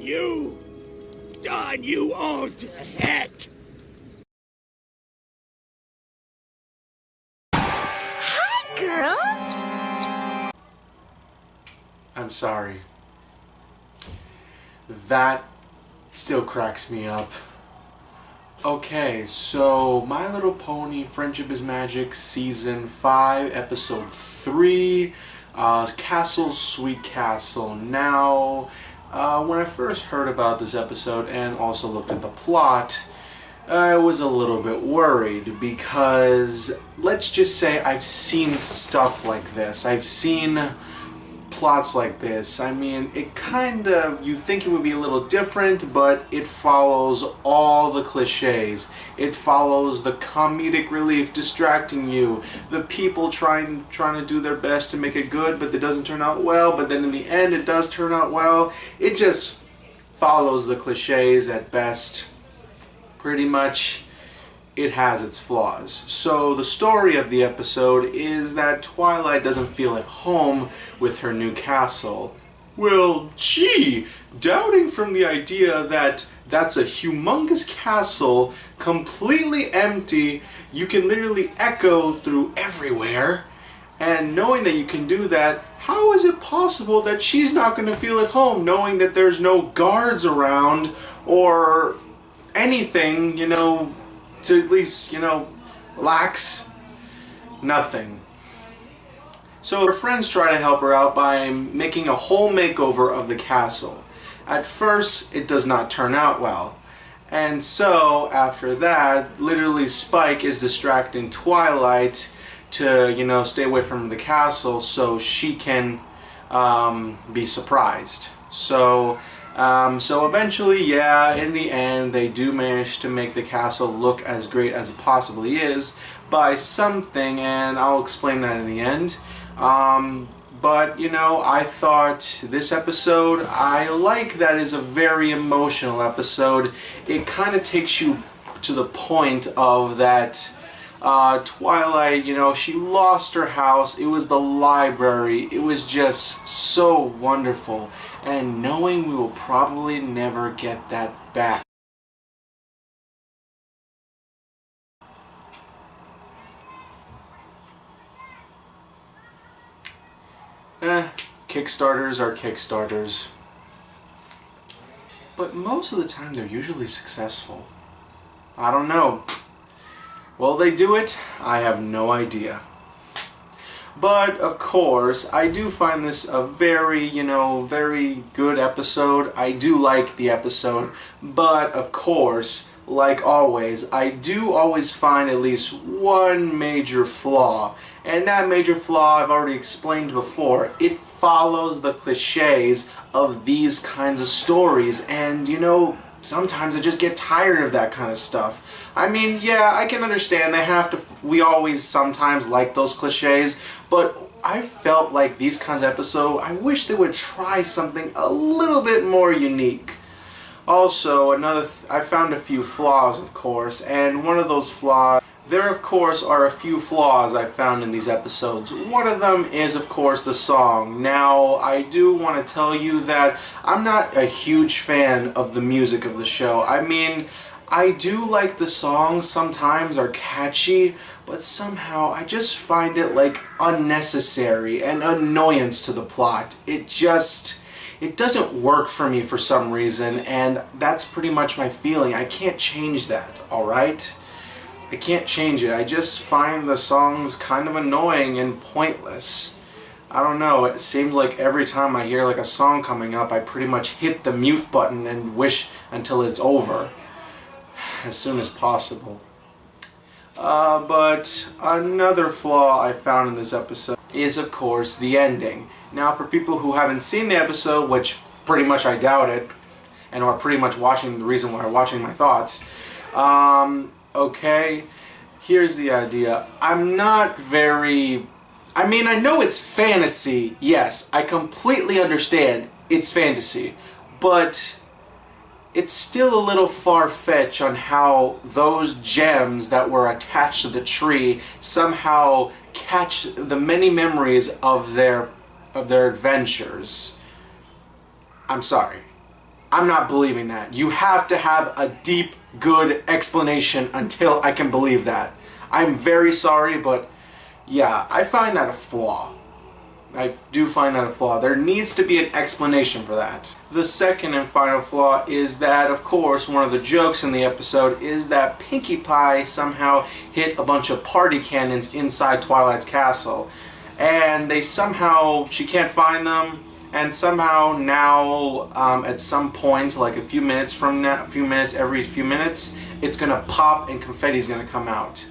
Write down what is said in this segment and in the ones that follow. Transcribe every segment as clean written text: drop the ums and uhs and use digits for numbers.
you! Darn you all to heck! Hi, girls! I'm sorry. That still cracks me up. Okay, so My Little Pony Friendship is Magic Season 5, Episode 3, Castle Sweet Castle. Now, when I first heard about this episode and also looked at the plot, I was a little bit worried because, let's just say, I've seen stuff like this. I've seen plots like this. I mean, it kind of, you think it would be a little different, but it follows all the cliches. It follows the comedic relief distracting you, the people trying to do their best to make it good, but it doesn't turn out well, but then in the end it does turn out well. It just follows the cliches at best. Pretty much, it has its flaws. So the story of the episode is that Twilight doesn't feel at home with her new castle. Well, gee, doubting from the idea that that's a humongous castle, completely empty, you can literally echo through everywhere, and knowing that you can do that, how is it possible that she's not going to feel at home knowing that there's no guards around or anything, you know, to at least, you know, relax? Nothing. So her friends try to help her out by making a whole makeover of the castle. At first, it does not turn out well. And so, after that, literally Spike is distracting Twilight to, you know, stay away from the castle so she can be surprised. So eventually, yeah, in the end, they do manage to make the castle look as great as it possibly is by something, and I'll explain that in the end. But, you know, I thought this episode, I like that it's a very emotional episode. It kind of takes you to the point of that Twilight, you know, she lost her house. It was the library. It was just so wonderful. And knowing we will probably never get that back. Kickstarters are Kickstarters. But most of the time they're usually successful. I don't know. Will they do it? I have no idea. But, of course, I do find this a very, you know, very good episode. I do like the episode. But, of course, like always, I do always find at least one major flaw. And that major flaw I've already explained before. It follows the cliches of these kinds of stories. And, you know, sometimes I just get tired of that kind of stuff. I mean, yeah, I can understand they have to, we always sometimes like those cliches, but I felt like these kinds of episodes, I wish they would try something a little bit more unique. Also, I found a few flaws, of course, and one of those flaws, there of course are a few flaws I found in these episodes. One of them is, of course, the song. Now, I do want to tell you that I'm not a huge fan of the music of the show. I mean, I do like the songs, sometimes are catchy, but somehow I just find it like unnecessary and annoyance to the plot. It doesn't work for me for some reason, and that's pretty much my feeling. I can't change that, alright? I can't change it. I just find the songs kind of annoying and pointless. I don't know, it seems like every time I hear like a song coming up, I pretty much hit the mute button and wish until it's over as soon as possible. But another flaw I found in this episode is, of course, the ending. Now, for people who haven't seen the episode, which pretty much I doubt it, and are pretty much watching the reason why I'm watching my thoughts, okay, here's the idea. I'm not very, I mean, I know it's fantasy, yes, I completely understand it's fantasy, but it's still a little far-fetched on how those gems that were attached to the tree somehow catch the many memories of their adventures. I'm sorry. I'm not believing that. You have to have a deep, good explanation until I can believe that. I'm very sorry, but yeah, I find that a flaw. I do find that a flaw. There needs to be an explanation for that. The second and final flaw is that, of course, one of the jokes in the episode is that Pinkie Pie somehow hit a bunch of party cannons inside Twilight's castle. And she can't find them, and somehow now, at some point, like every few minutes, it's gonna pop and confetti's gonna come out.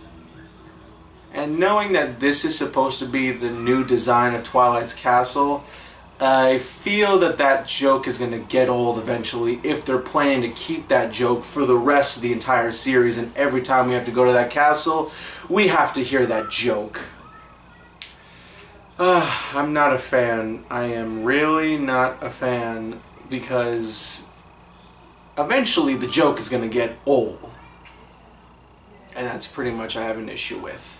And knowing that this is supposed to be the new design of Twilight's castle, I feel that that joke is going to get old eventually if they're planning to keep that joke for the rest of the entire series, and every time we have to go to that castle, we have to hear that joke. I'm not a fan. I am really not a fan, because eventually the joke is going to get old. And that's pretty much I have an issue with.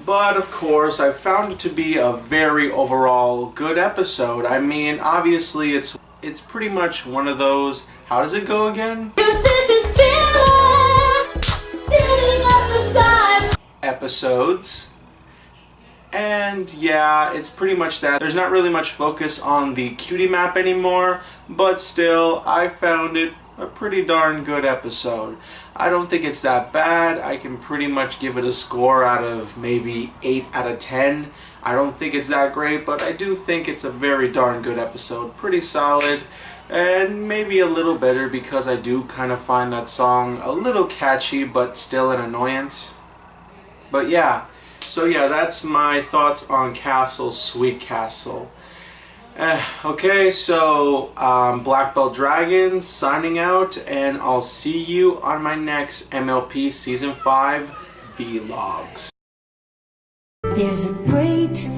But of course, I found it to be a very overall good episode. I mean, obviously it's pretty much one of those, how does it go again? Episodes. And yeah, it's pretty much that. There's not really much focus on the cutie map anymore, but still, I found it a pretty darn good episode. I don't think it's that bad. I can pretty much give it a score out of maybe 8 out of 10. I don't think it's that great, but I do think it's a very darn good episode. Pretty solid, and maybe a little better because I do kind of find that song a little catchy, but still an annoyance. But yeah, so yeah, that's my thoughts on Castle, Sweet Castle. Okay, so Black Belt Dragons signing out, and I'll see you on my next MLP Season 5 vlogs. There's a great